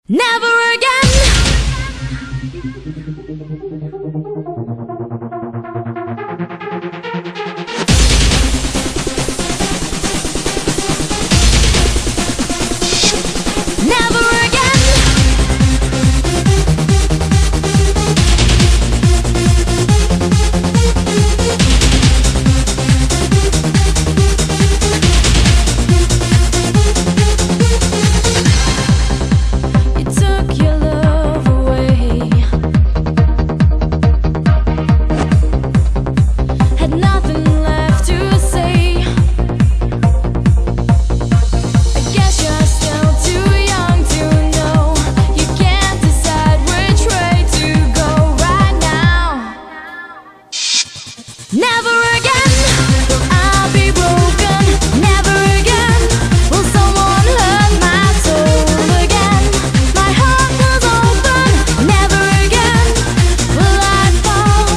Never again. Never again will I be broken. Never again will someone hurt my soul again. My heart was open. Never again will I fall.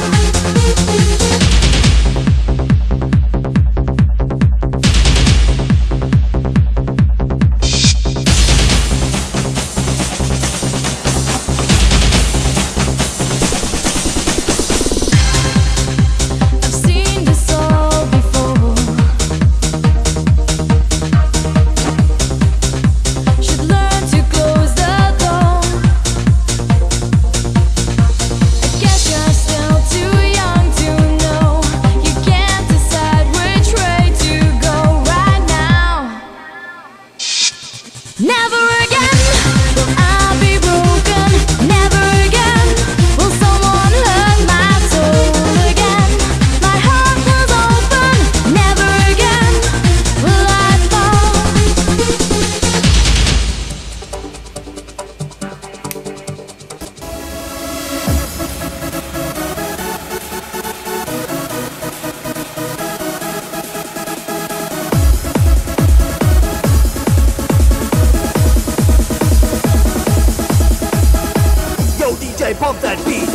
Never again will I be broken. Never again will someone hurt my soul again. My heart was open. Never again will I fall. DJ, pump that beat.